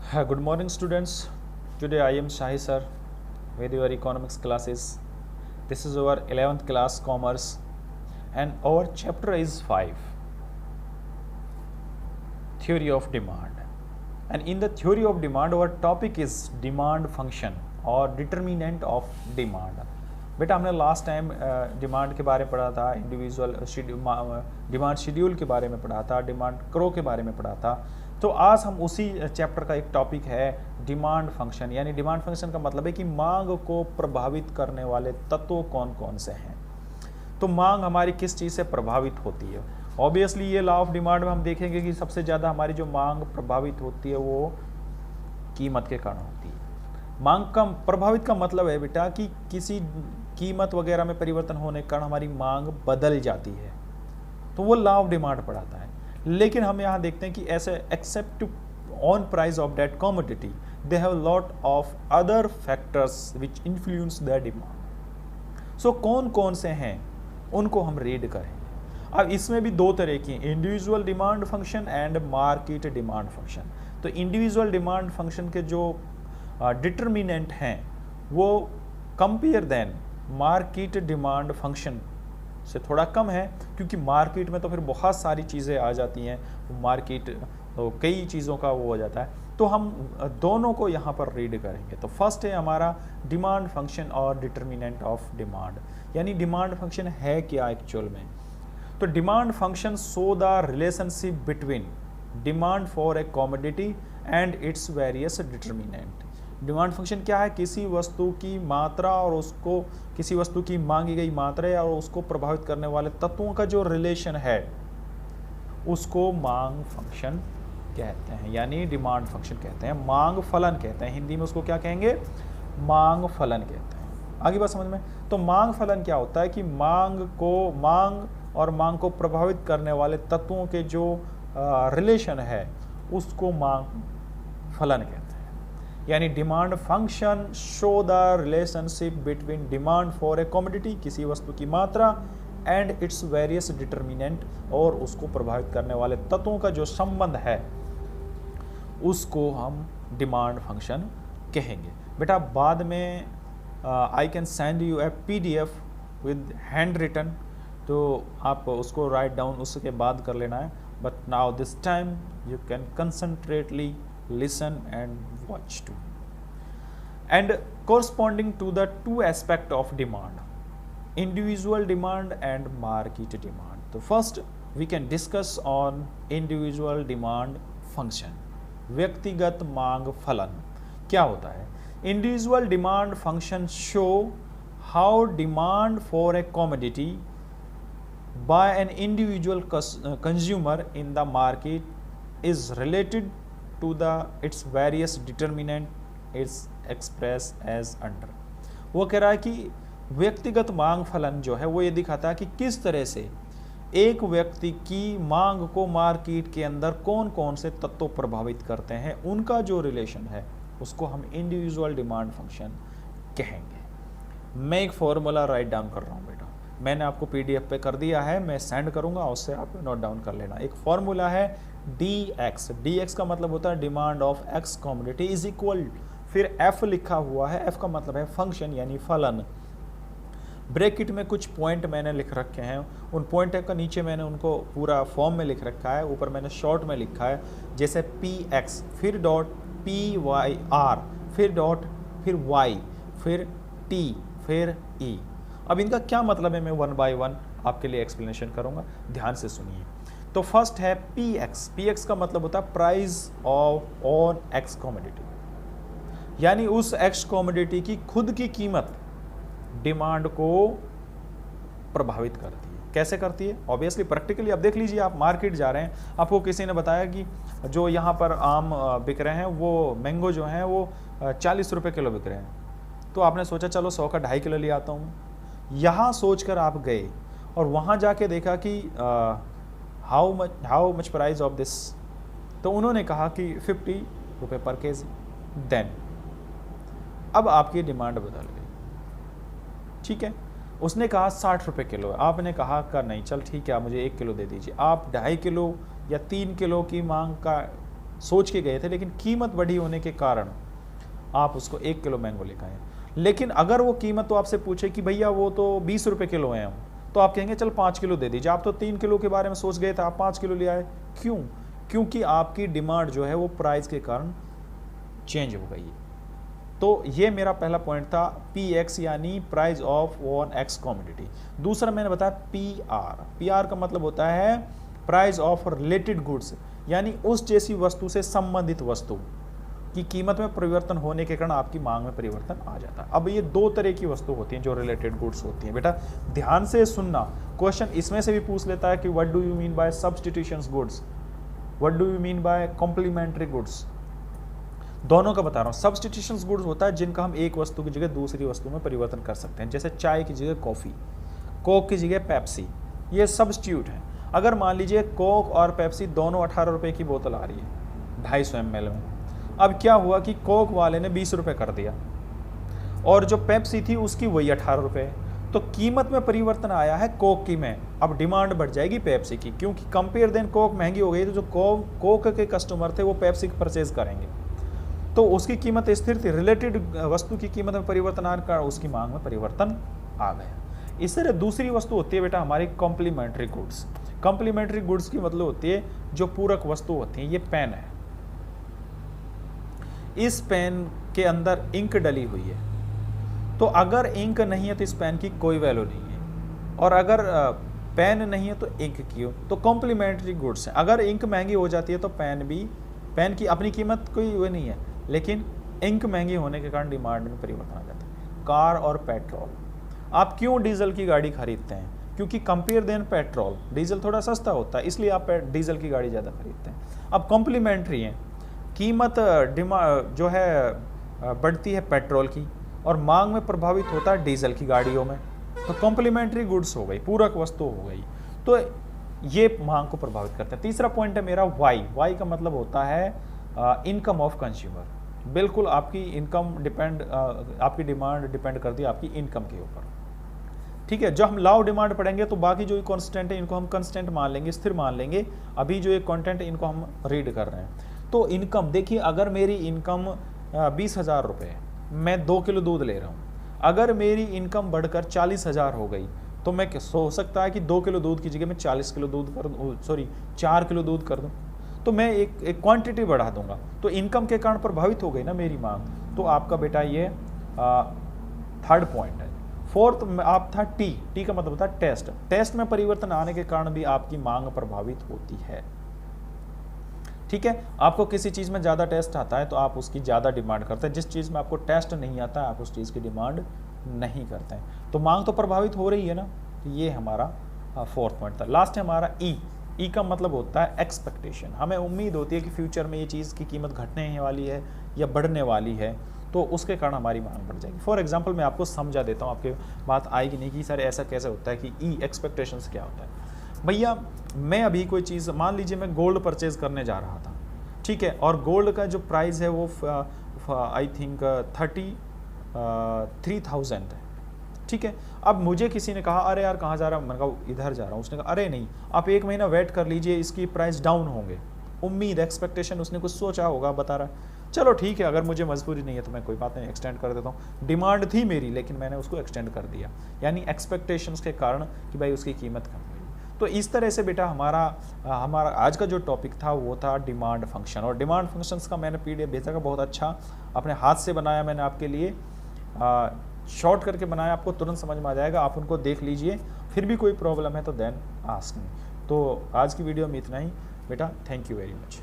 Good morning, students. Today I am Shahi sir with your economics classes. This is our 11th class commerce and our chapter is 5, theory of demand. And in the theory of demand our topic is demand function or determinant of demand. बेटा हमने last time demand के बारे में पढ़ा था, individual demand schedule के बारे में पढ़ा था, डिमांड क्रो के बारे में पढ़ा था। तो आज हम उसी चैप्टर का एक टॉपिक है डिमांड फंक्शन। यानी डिमांड फंक्शन का मतलब है कि मांग को प्रभावित करने वाले तत्व कौन कौन से हैं। तो मांग हमारी किस चीज़ से प्रभावित होती है। ऑब्वियसली ये लॉ ऑफ डिमांड में हम देखेंगे कि सबसे ज़्यादा हमारी जो मांग प्रभावित होती है वो कीमत के कारण होती है। मांग का प्रभावित का मतलब है बेटा कि किसी कीमत वगैरह में परिवर्तन होने के कारण हमारी मांग बदल जाती है, तो वो लॉ ऑफ डिमांड पढ़ाता है। लेकिन हम यहाँ देखते हैं कि ऐसे except on price of that commodity they have lot of other factors which influence the demand. So कौन कौन से हैं उनको हम रीड करेंगे। अब इसमें भी दो तरह की, individual demand function and market demand function. तो इंडिविजुअल डिमांड फंक्शन के जो डिटर्मिनेंट हैं वो compare than market demand function से थोड़ा कम है, क्योंकि मार्केट में तो फिर बहुत सारी चीज़ें आ जाती हैं, मार्केट तो कई चीज़ों का वो हो जाता है। तो हम दोनों को यहाँ पर रीड करेंगे। तो फर्स्ट है हमारा डिमांड फंक्शन और डिटर्मिनेंट ऑफ डिमांड। यानी डिमांड फंक्शन है क्या एक्चुअल में। तो demand function show the relationship between demand for a commodity and its various determinant. Demand function क्या है, किसी वस्तु की मात्रा और उसको किसी वस्तु की मांगी गई मात्रा और उसको प्रभावित करने वाले तत्वों का जो रिलेशन है उसको मांग फंक्शन कहते हैं, यानी डिमांड फंक्शन कहते हैं। मांग फलन कहते हैं, हिंदी में उसको क्या कहेंगे, मांग फलन कहते हैं। आगे बात समझ में। तो मांग फलन क्या होता है कि मांग को प्रभावित करने वाले तत्वों के जो रिलेशन है उसको मांग फलन कहते हैं। यानी demand function show the relationship between demand for a commodity, किसी वस्तु की मात्रा, एंड इट्स वेरियस डिटर्मिनेंट, और उसको प्रभावित करने वाले तत्वों का जो संबंध है उसको हम डिमांड फंक्शन कहेंगे। बेटा बाद में I can send you a PDF with hand written, तो आप उसको राइट डाउन उसके बाद कर लेना है। But now this time you can concentrately listen and watch too. And corresponding to the two aspect of demand, individual demand and market demand. So first we can discuss on individual demand function. व्यक्तिगत मांग फलन क्या होता है। Individual demand function show how demand for a commodity by an individual consumer in the market is related to its various determinant is expressed as under। वो कह रहा है कि व्यक्तिगत मांग फलन जो है वो ये दिखाता है कि किस तरह से एक व्यक्ति की मांग को मार्केट के अंदर कौन कौन से तत्व प्रभावित करते हैं, उनका जो रिलेशन है उसको हम इंडिविजुअल डिमांड फंक्शन कहेंगे। मैं एक फॉर्मूला राइट डाउन कर रहा हूँ बेटा, मैंने आपको PDF पे कर दिया है, मैं सेंड करूँगा, उससे आप नोट डाउन कर लेना। एक फॉर्मूला है dx का मतलब होता है demand of x commodity is equal, फिर f लिखा हुआ है, f का मतलब है फंक्शन यानी फलन। ब्रैकेट में कुछ पॉइंट मैंने लिख रखे हैं, उन पॉइंट का नीचे मैंने उनको पूरा फॉर्म में लिख रखा है, ऊपर मैंने शॉर्ट में लिखा है, जैसे px फिर डॉट pyr फिर डॉट फिर y फिर t फिर e। अब इनका क्या मतलब है मैं 1 by 1 आपके लिए एक्सप्लेनेशन करूंगा, ध्यान से सुनिए। तो फर्स्ट है px का मतलब होता है price of on x commodity, यानी उस x कमोडिटी की खुद की कीमत डिमांड को प्रभावित करती है। कैसे करती है, ऑब्वियसली प्रैक्टिकली अब देख लीजिए, आप मार्केट जा रहे हैं, आपको किसी ने बताया कि जो यहाँ पर आम बिक रहे हैं वो मैंगो जो हैं वो 40 रुपये किलो बिक रहे हैं। तो आपने सोचा चलो 100 का 2.5 किलो ले आता हूँ। यहाँ सोचकर आप गए और वहाँ जाके देखा कि how much price of this, तो उन्होंने कहा कि 50 रुपये पर केजी। देन अब आपकी डिमांड बदल गई, ठीक है, उसने कहा 60 रुपये किलो है, आपने कहा नहीं चल ठीक है आप मुझे 1 किलो दे दीजिए। आप 2.5 किलो या 3 किलो की मांग का सोच के गए थे, लेकिन कीमत बढ़ी होने के कारण आप उसको 1 किलो मैंगो लेकर आए। लेकिन अगर वो कीमत तो आपसे पूछे कि भैया वो तो 20 रुपये किलो है, तो आप कहेंगे चल 5 किलो दे दीजिए। आप तो 3 किलो के बारे में सोच गए थे, आप 5 किलो ले आए। क्यों? क्योंकि आपकी डिमांड जो है वो प्राइस के कारण चेंज हो गई है। तो ये मेरा पहला पॉइंट था, PX यानी price of one x commodity. दूसरा मैंने बताया PR। PR का मतलब होता है प्राइस ऑफ रिलेटेड गुड्स, यानी उस जैसी वस्तु से संबंधित वस्तु की कीमत में परिवर्तन होने के कारण आपकी मांग में परिवर्तन आ जाता है। अब ये दो तरह की वस्तु होती हैं जो रिलेटेड गुड्स होती हैं। बेटा ध्यान से सुनना, क्वेश्चन इसमें से भी पूछ लेता है कि what do you mean by substitutions goods, what do you mean by complementary goods. दोनों का बता रहा हूँ। सब्स्टिट्यूशंस गुड्स होता है जिनका हम एक वस्तु की जगह दूसरी वस्तु में परिवर्तन कर सकते हैं, जैसे चाय की जगह कॉफ़ी, कोक की जगह पेप्सी, ये सब्स्टिट्यूट है। अगर मान लीजिए कोक और पेप्सी दोनों 18 रुपये की बोतल आ रही है 250 ml में, अब क्या हुआ कि कोक वाले ने 20 रुपये कर दिया और जो पेप्सी थी उसकी वही 18 रुपये, तो कीमत में परिवर्तन आया है कोक की में। अब डिमांड बढ़ जाएगी पेप्सी की, क्योंकि कंपेयर देन कोक महंगी हो गई, तो जो कोक के कस्टमर थे वो पेप्सी परचेज करेंगे, तो उसकी कीमत स्थिर थी। रिलेटेड वस्तु की कीमत में परिवर्तन आने का उसकी मांग में परिवर्तन आ गया। इस तरह दूसरी वस्तु होती है बेटा हमारी कॉम्प्लीमेंट्री गुड्स। कॉम्प्लीमेंट्री गुड्स की मतलब होती है जो पूरक वस्तु होती है। ये पेन है, इस पेन के अंदर इंक डली हुई है, तो अगर इंक नहीं है तो इस पेन की कोई वैल्यू नहीं है, और अगर पेन नहीं है तो इंक की हो, तो कॉम्प्लीमेंट्री गुड्स है। अगर इंक महंगी हो जाती है तो पेन की अपनी कीमत कोई वो नहीं है, लेकिन इंक महंगी होने के कारण डिमांड में परिवर्तन आ जाता है। कार और पेट्रोल, आप क्यों डीजल की गाड़ी खरीदते हैं? क्योंकि कंपेयर देन पेट्रोल, डीजल थोड़ा सस्ता होता है, इसलिए आप डीजल की गाड़ी ज़्यादा खरीदते हैं। अब कॉम्प्लीमेंट्री है, कीमत जो है बढ़ती है पेट्रोल की और मांग में प्रभावित होता है डीजल की गाड़ियों में, तो कॉम्प्लीमेंट्री गुड्स हो गई, पूरक वस्तु हो गई, तो ये मांग को प्रभावित करता है। तीसरा पॉइंट है मेरा वाई का मतलब होता है इनकम ऑफ कंज्यूमर। बिल्कुल आपकी इनकम आपकी डिमांड डिपेंड करती है आपकी इनकम के ऊपर। ठीक है, जब हम लॉ ऑफ डिमांड पढ़ेंगे तो बाकी जो कॉन्स्टेंट है इनको हम कॉन्स्टेंट मान लेंगे, स्थिर मान लेंगे। अभी जो एक कंटेंट है इनको हम रीड कर रहे हैं। तो इनकम देखिए, अगर मेरी इनकम 20,000 रुपये है, मैं 2 किलो दूध ले रहा हूँ, अगर मेरी इनकम बढ़कर 40,000 हो गई तो मैं हो सकता है कि 2 किलो दूध की जगह मैं 40 किलो दूध कर दूँ, 4 किलो दूध कर दूँ, तो मैं एक क्वांटिटी बढ़ा दूंगा, तो इनकम के कारण प्रभावित हो गई ना मेरी मांग। तो आपका बेटा ये थर्ड पॉइंट है। फोर्थ आप था टी का मतलब होता है टेस्ट में परिवर्तन आने के कारण भी आपकी मांग प्रभावित होती है। ठीक है, आपको किसी चीज़ में ज़्यादा टेस्ट आता है तो आप उसकी ज़्यादा डिमांड करते हैं, जिस चीज़ में आपको टेस्ट नहीं आता है आप उस चीज़ की डिमांड नहीं करते हैं, तो मांग तो प्रभावित हो रही है ना। तो ये हमारा फोर्थ पॉइंट था। लास्ट है हमारा ई का मतलब होता है एक्सपेक्टेशन। हमें उम्मीद होती है कि फ्यूचर में ये चीज़ की कीमत घटने वाली है या बढ़ने वाली है, तो उसके कारण हमारी मांग बढ़ जाएगी। फॉर एग्जांपल मैं आपको समझा देता हूँ, आपके बात आएगी नहीं कि सर ऐसा कैसे होता है कि एक्सपेक्टेशंस क्या होता है। भैया मैं अभी कोई चीज़, मान लीजिए मैं गोल्ड परचेज करने जा रहा था, ठीक है, और गोल्ड का जो प्राइस है वो आई थिंक 33,000 है। ठीक है, अब मुझे किसी ने कहा अरे यार कहाँ जा रहा हूँ, मैंने कहा इधर जा रहा हूँ। उसने कहा अरे नहीं, आप 1 महीना वेट कर लीजिए, इसकी प्राइस डाउन होंगे। उम्मीद एक्सपेक्टेशन, उसने कुछ सोचा होगा, बता रहा है चलो ठीक है, अगर मुझे मजबूरी नहीं है तो मैं कोई बात नहीं एक्सटेंड कर देता हूँ। डिमांड थी मेरी लेकिन मैंने उसको एक्सटेंड कर दिया, यानी एक्सपेक्टेशंस के कारण कि भाई उसकी कीमत कम हुई। तो इस तरह से बेटा हमारा आज का जो टॉपिक था वो था डिमांड फंक्शन। और डिमांड फंक्शंस का मैंने PDF भेजा का बहुत अच्छा अपने हाथ से बनाया मैंने आपके लिए, शॉर्ट करके बनाया, आपको तुरंत समझ में आ जाएगा, आप उनको देख लीजिए। फिर भी कोई प्रॉब्लम है तो देन आस्क मी। तो आज की वीडियो में इतना ही बेटा, थैंक यू वेरी मच।